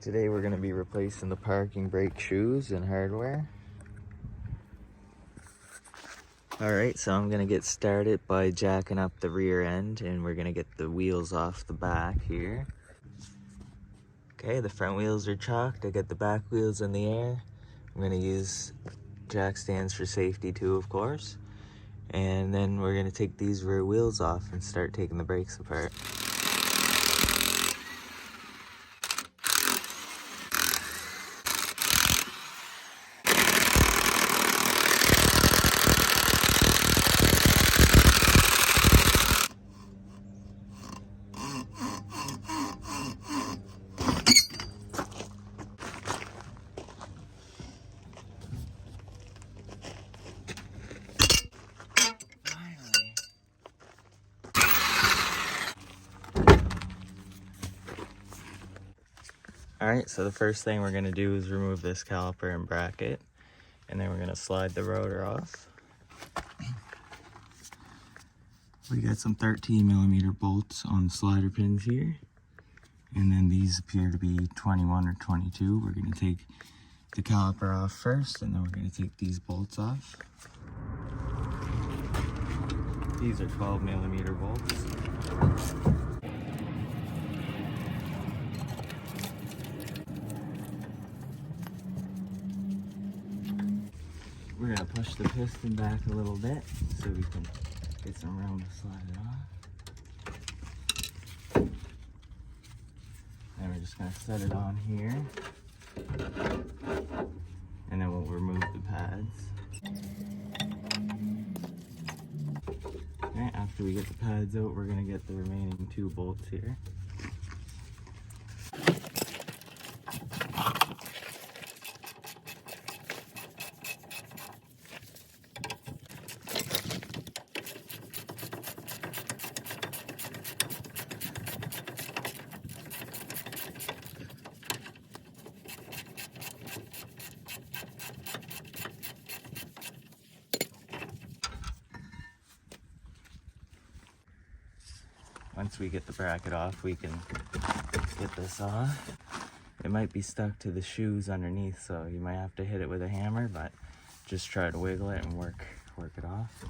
Today we're going to be replacing the parking brake shoes and hardware. Alright, so I'm going to get started by jacking up the rear end, and we're going to get the wheels off the back here. Okay, the front wheels are chocked. I got the back wheels in the air. I'm going to use jack stands for safety too, of course. And then we're going to take these rear wheels off and start taking the brakes apart. Alright, so the first thing we're going to do is remove this caliper and bracket, and then we're going to slide the rotor off. We got some 13mm bolts on the slider pins here, and then these appear to be 21 or 22. We're going to take the caliper off first, and then we're going to take these bolts off. These are 12mm bolts. We're going to push the piston back a little bit so we can get some room to slide it off. And we're just going to set it on here. And then we'll remove the pads. Okay, after we get the pads out, we're going to get the remaining 2 bolts here. Once we get the bracket off, we can get this off. It might be stuck to the shoes underneath, so you might have to hit it with a hammer, but just try to wiggle it and work it off.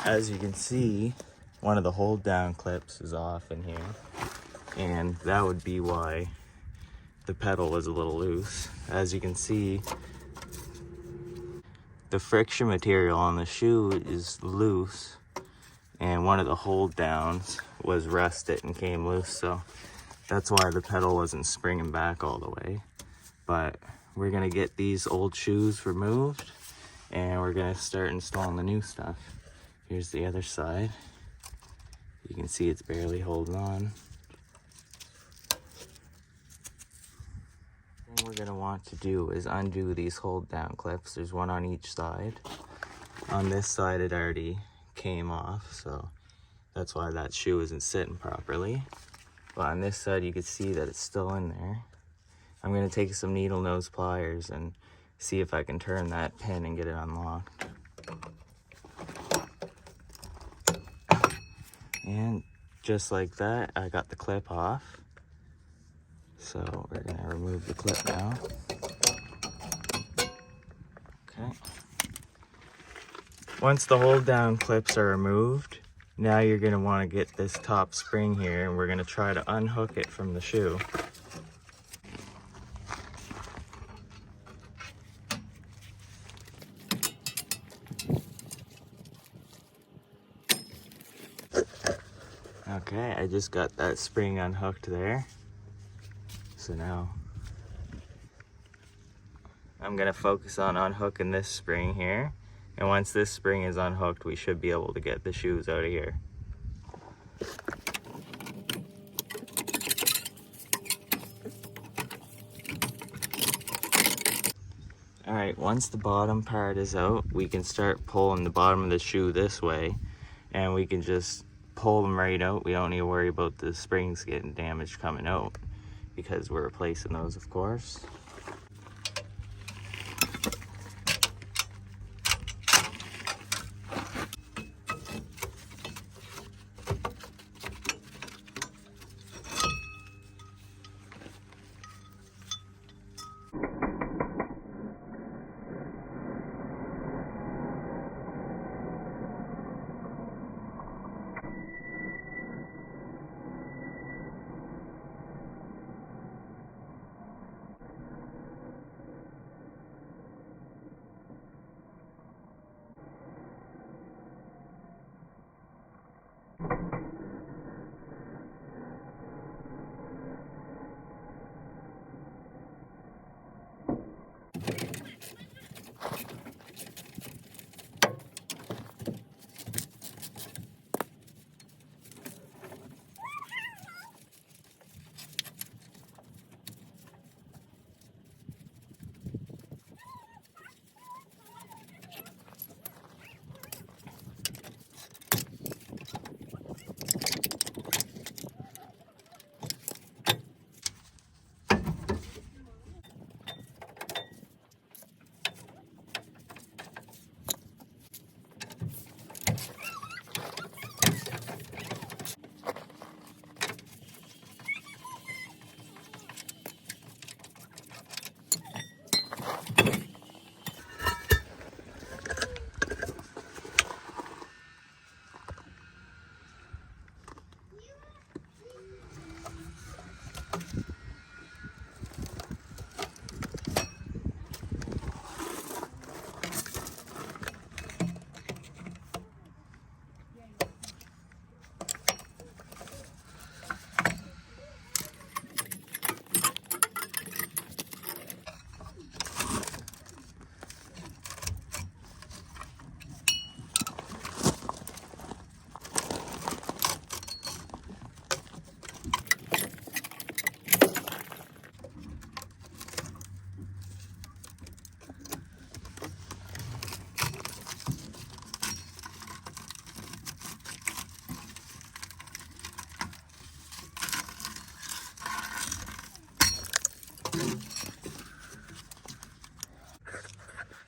As you can see, one of the hold down clips is off in here, and that would be why the pedal was a little loose. As you can see, the friction material on the shoe is loose, and one of the hold downs was rusted and came loose, so that's why the pedal wasn't springing back all the way. But we're gonna get these old shoes removed, and we're gonna start installing the new stuff. Here's the other side. You can see it's barely holding on. What we're going to want to do is undo these hold down clips. There's one on each side. On this side it already came off, so that's why that shoe isn't sitting properly. But on this side you can see that it's still in there. I'm going to take some needle nose pliers and see if I can turn that pin and get it unlocked. And just like that, I got the clip off. So we're going to remove the clip now. Okay. Once the hold down clips are removed, now you're going to want to get this top spring here, and we're going to try to unhook it from the shoe. Okay, I just got that spring unhooked there. So now I'm going to focus on unhooking this spring here. And once this spring is unhooked, we should be able to get the shoes out of here. Alright, once the bottom part is out, we can start pulling the bottom of the shoe this way. And we can just pull them right out. We don't need to worry about the springs getting damaged coming out, because we're replacing those, of course.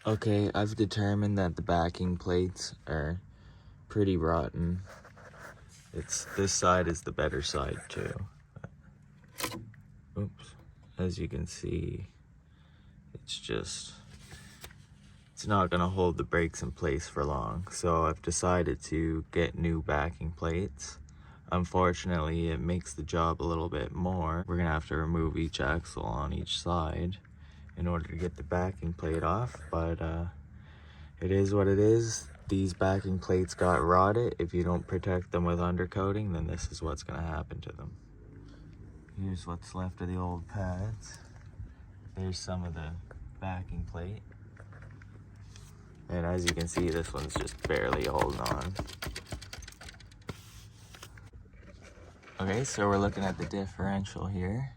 Okay, I've determined that the backing plates are pretty rotten. This side is the better side too. Oops. As you can see, it's not gonna hold the brakes in place for long. So I've decided to get new backing plates. Unfortunately, it makes the job a little bit more. We're gonna have to remove each axle on each side in order to get the backing plate off, but it is what it is. These backing plates got rotted. If you don't protect them with undercoating, then this is what's gonna happen to them. Here's what's left of the old pads. There's some of the backing plate. And as you can see, this one's just barely holding on. Okay, so we're looking at the differential here.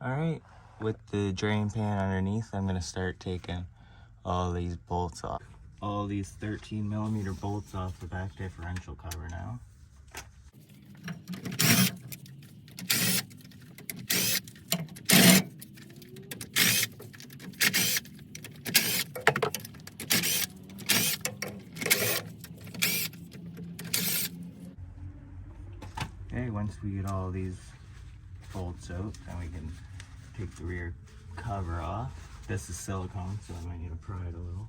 All right, with the drain pan underneath, I'm gonna start taking all these bolts off. All these 13mm bolts off the back differential cover now. Okay, once we get all these bolts out, then we can take the rear cover off. This is silicone, so I might need to pry it a little.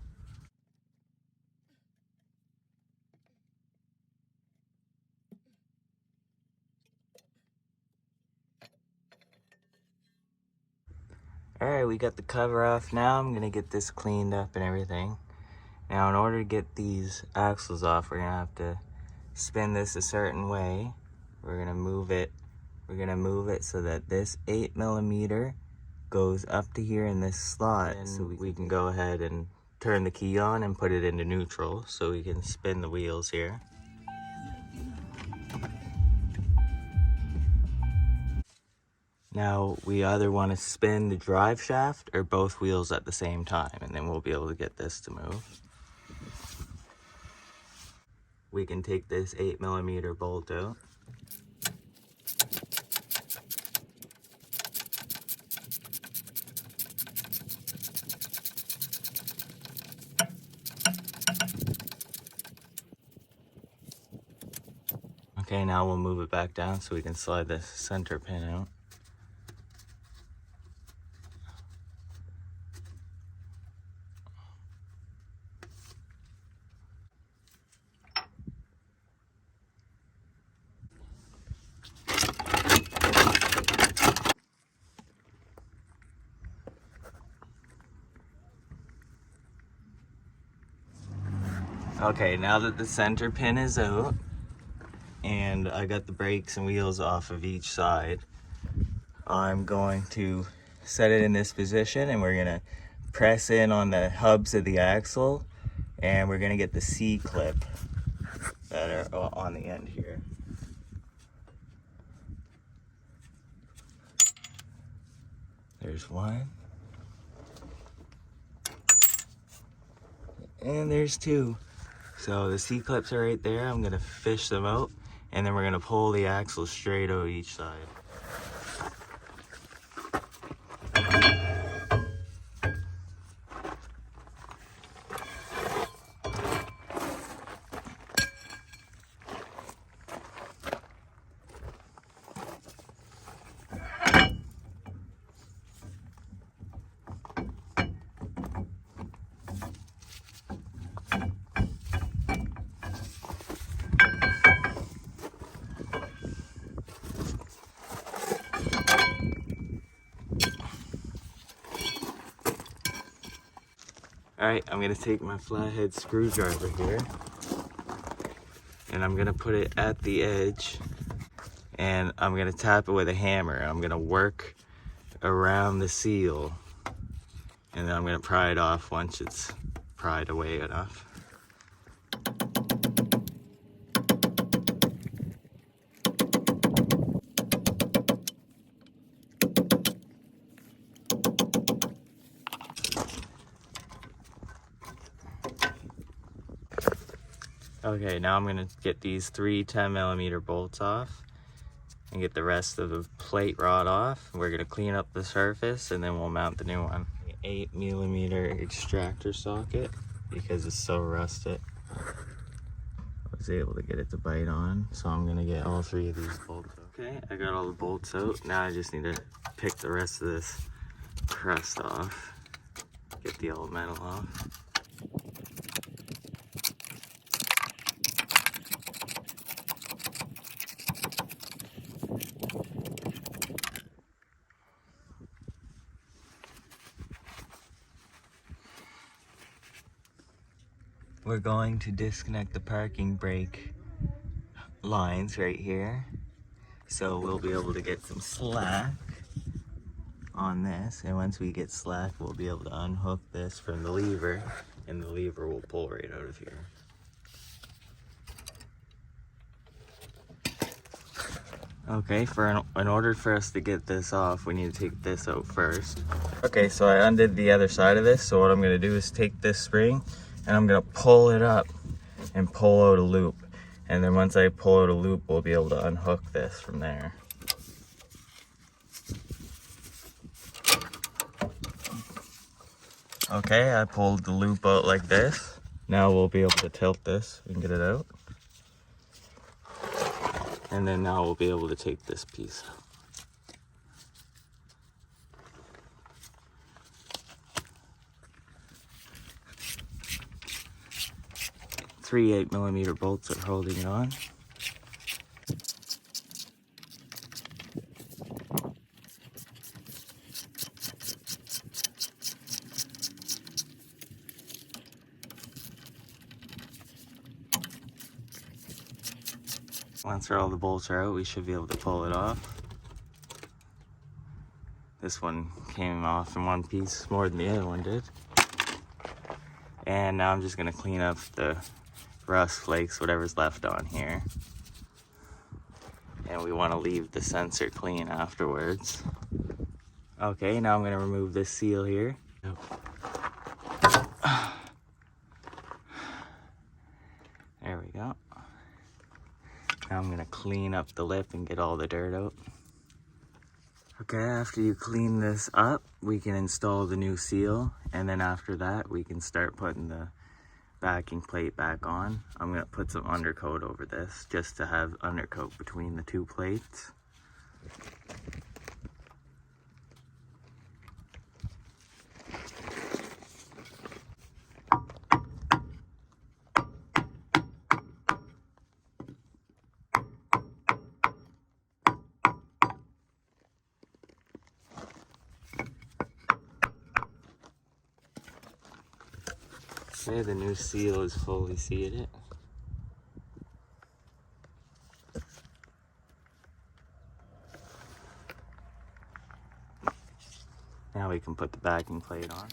All right, we got the cover off now. I'm gonna get this cleaned up and everything. Now, in order to get these axles off, we're gonna have to spin this a certain way. We're gonna move it so that this 8mm goes up to here in this slot, and so we can go ahead and turn the key on and put it into neutral so we can spin the wheels here. Now, we either want to spin the drive shaft or both wheels at the same time, and then we'll be able to get this to move. We can take this 8mm bolt out. Okay, now we'll move it back down so we can slide this center pin out. Okay, now that the center pin is out and I got the brakes and wheels off of each side, I'm going to set it in this position and we're gonna press in on the hubs of the axle and we're gonna get the C-clip that are on the end here. There's one. And there's two. So the C-clips are right there. I'm gonna fish them out and then we're gonna pull the axle straight out each side. All right, I'm gonna take my flathead screwdriver here and I'm gonna put it at the edge and I'm gonna tap it with a hammer. I'm gonna work around the seal and then I'm gonna pry it off once it's pried away enough. Okay, now I'm gonna get these 3 10mm bolts off and get the rest of the plate rod off. We're gonna clean up the surface and then we'll mount the new one. 8mm extractor socket because it's so rusted. I was able to get it to bite on, so I'm gonna get all 3 of these bolts. Okay, I got all the bolts out. Now I just need to pick the rest of this crust off, get the old metal off. We're going to disconnect the parking brake lines right here. So we'll be able to get some slack on this. And once we get slack, we'll be able to unhook this from the lever and the lever will pull right out of here. Okay, in order for us to get this off, we need to take this out first. Okay, so I undid the other side of this. So what I'm gonna do is take this spring and I'm gonna pull it up and pull out a loop. And then once I pull out a loop, we'll be able to unhook this from there. Okay, I pulled the loop out like this. Now we'll be able to tilt this and get it out. And then now we'll be able to take this piece out. 3 8mm bolts are holding it on. Once all the bolts are out, we should be able to pull it off. This one came off in one piece more than the other one did. And now I'm just gonna clean up the rust flakes, whatever's left on here. And we wanna leave the sensor clean afterwards. Okay, now I'm gonna remove this seal here. There we go. Now I'm gonna clean up the lip and get all the dirt out. Okay, after you clean this up, we can install the new seal, and then after that, we can start putting the backing plate back on. I'm gonna put some undercoat over this, just to have undercoat between the 2 plates. Okay, the new seal is fully seated. Now we can put the backing plate on.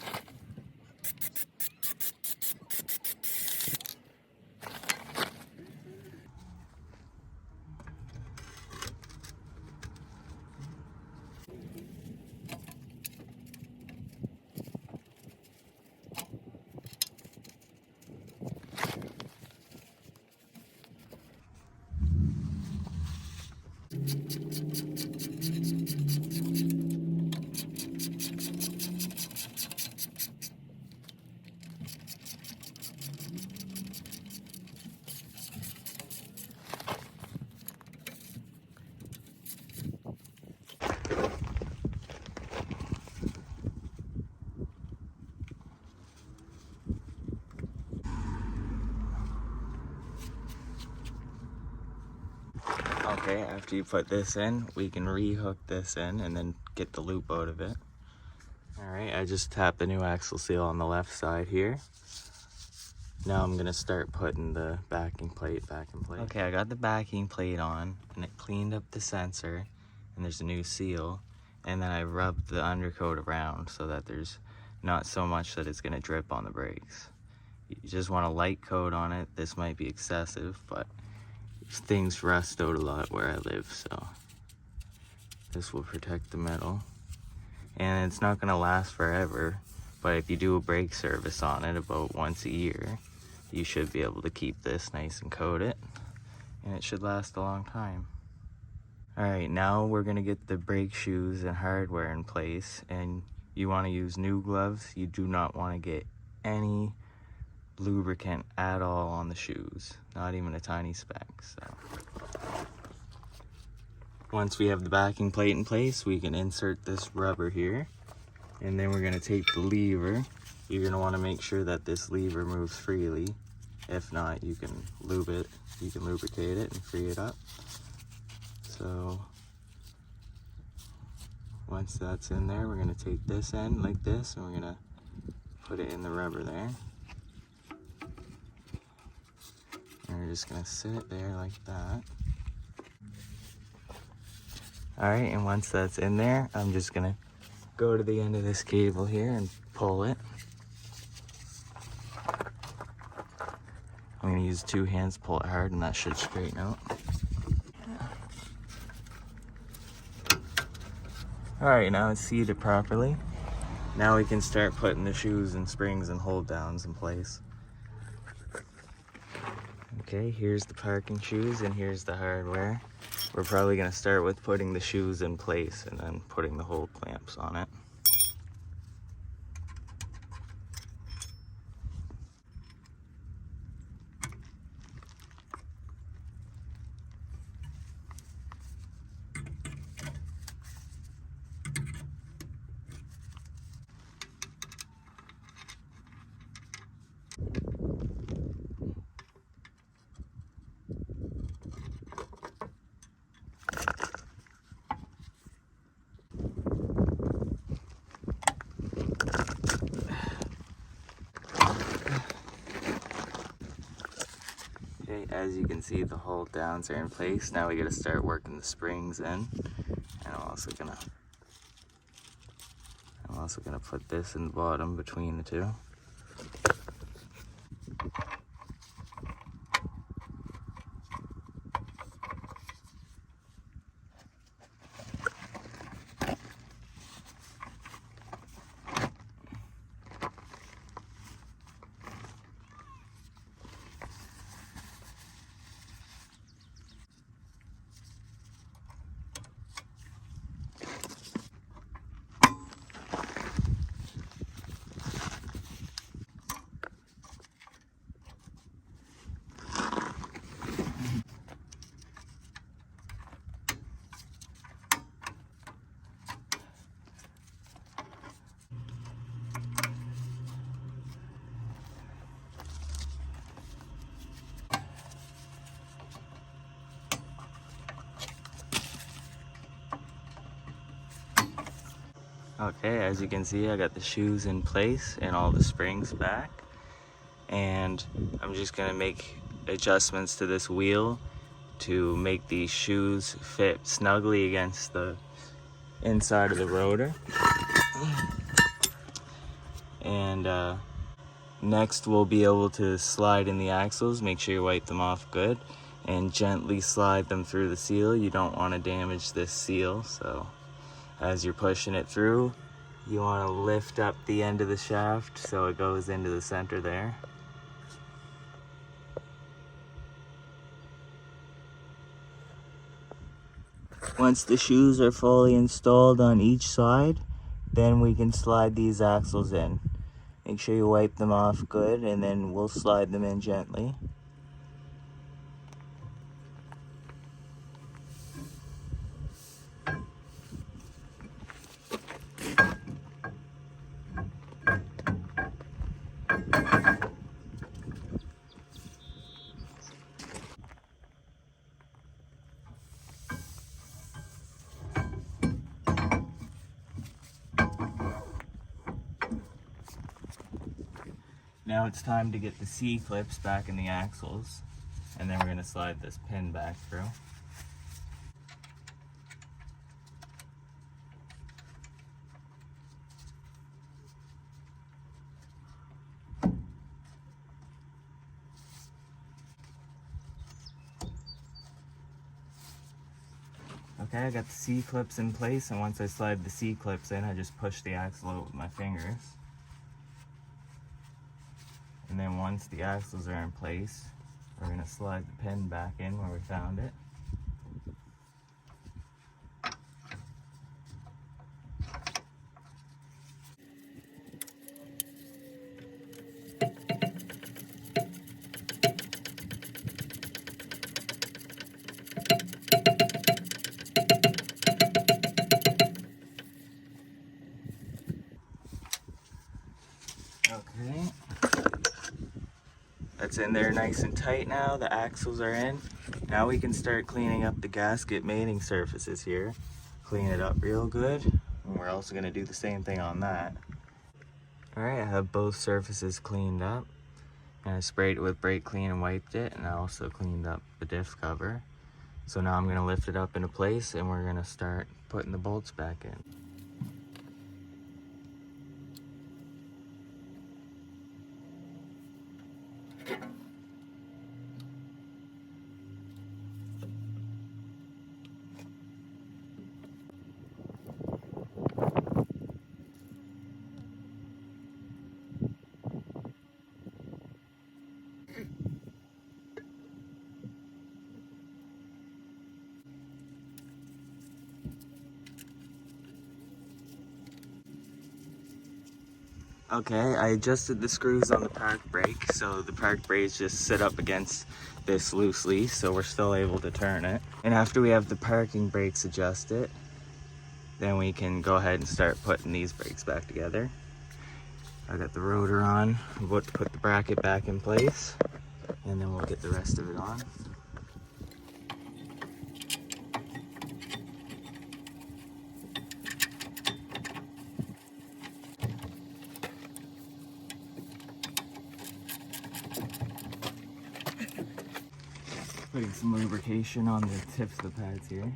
Okay, after you put this in, we can rehook this in and then get the loop out of it. All right, I just tapped the new axle seal on the left side here. Now I'm gonna start putting the backing plate back in place. Okay, I got the backing plate on and it cleaned up the sensor and there's a new seal. And then I rubbed the undercoat around so that there's not so much that it's gonna drip on the brakes. You just want a light coat on it. This might be excessive, but things rust out a lot where I live, so this will protect the metal. And it's not gonna last forever, but if you do a brake service on it about once a year, you should be able to keep this nice and coated, and it should last a long time. All right, now we're gonna get the brake shoes and hardware in place, and you wanna use new gloves. You do not wanna get any lubricant at all on the shoes, not even a tiny speck. So once we have the backing plate in place, we can insert this rubber here, and then we're gonna take the lever. You're gonna wanna make sure that this lever moves freely. If not, you can lube it, you can lubricate it and free it up. So once that's in there, we're gonna take this end like this and we're gonna put it in the rubber there. And we're just gonna sit it there like that. All right, and once that's in there, I'm just gonna go to the end of this cable here and pull it. I'm gonna use 2 hands, pull it hard, and that should straighten out. All right, now it's seated properly. Now we can start putting the shoes and springs and hold downs in place. Okay, here's the parking shoes and here's the hardware. We're probably gonna start with putting the shoes in place and then putting the hold clamps on it. Okay, as you can see, the hold downs are in place. Now we gotta start working the springs in. And I'm also gonna put this in the bottom between the two. Okay, as you can see, I got the shoes in place and all the springs back. And I'm just gonna make adjustments to this wheel to make these shoes fit snugly against the inside of the rotor. And next we'll be able to slide in the axles. Make sure you wipe them off good and gently slide them through the seal. You don't want to damage this seal, so as you're pushing it through, you want to lift up the end of the shaft so it goes into the center there. Once the shoes are fully installed on each side, then we can slide these axles in. Make sure you wipe them off good, and then we'll slide them in gently. Now it's time to get the C-clips back in the axles, and then we're going to slide this pin back through. Okay, I got the C-clips in place, and once I slide the C-clips in, I just push the axle out with my fingers. And then once the axles are in place, we're going to slide the pin back in where we found it. Okay, that's in there nice and tight now. The axles are in. Now we can start cleaning up the gasket mating surfaces here. Clean it up real good. And we're also going to do the same thing on that. Alright, I have both surfaces cleaned up. And I sprayed it with brake clean and wiped it. And I also cleaned up the diff cover. So now I'm going to lift it up into place and we're going to start putting the bolts back in. Okay, I adjusted the screws on the park brake, so the park brakes just sit up against this loosely, so we're still able to turn it. And after we have the parking brakes adjusted, then we can go ahead and start putting these brakes back together. I got the rotor on. I'm about to put the bracket back in place, and then we'll get the rest of it on. Putting some lubrication on the tips of the pads here.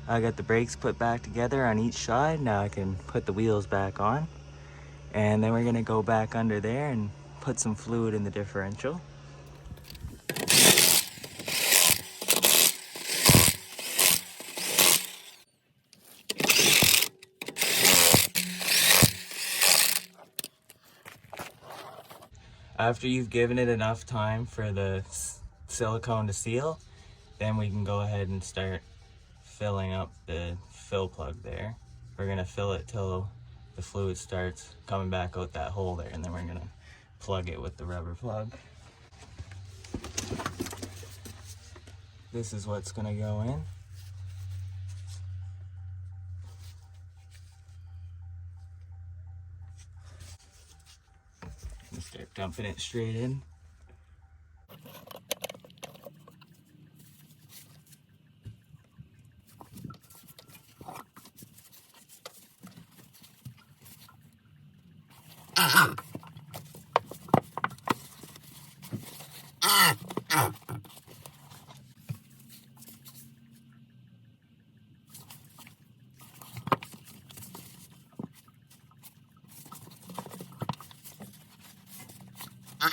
I got the brakes put back together on each side. Now I can put the wheels back on. And then we're gonna go back under there and put some fluid in the differential. After you've given it enough time for the silicone to seal, then we can go ahead and start filling up the fill plug there. We're gonna fill it till the fluid starts coming back out that hole there, and then we're gonna plug it with the rubber plug. This is what's gonna go in. And start dumping it straight in. It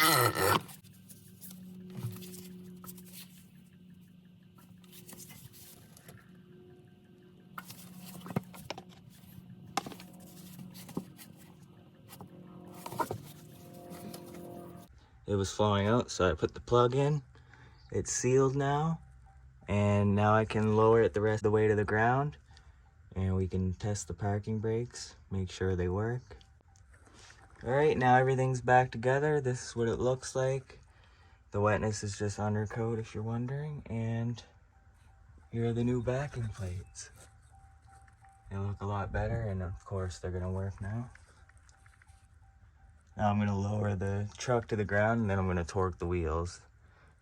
was flowing out, so I put the plug in. It's sealed now, and now I can lower it the rest of the way to the ground, and we can test the parking brakes, make sure they work. All right, now everything's back together. This is what it looks like. The wetness is just undercoat, if you're wondering, and here are the new backing plates. They look a lot better, and of course they're gonna work now. Now I'm gonna lower the truck to the ground, and then I'm gonna torque the wheels.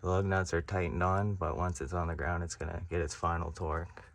The lug nuts are tightened on, but once it's on the ground, it's gonna get its final torque.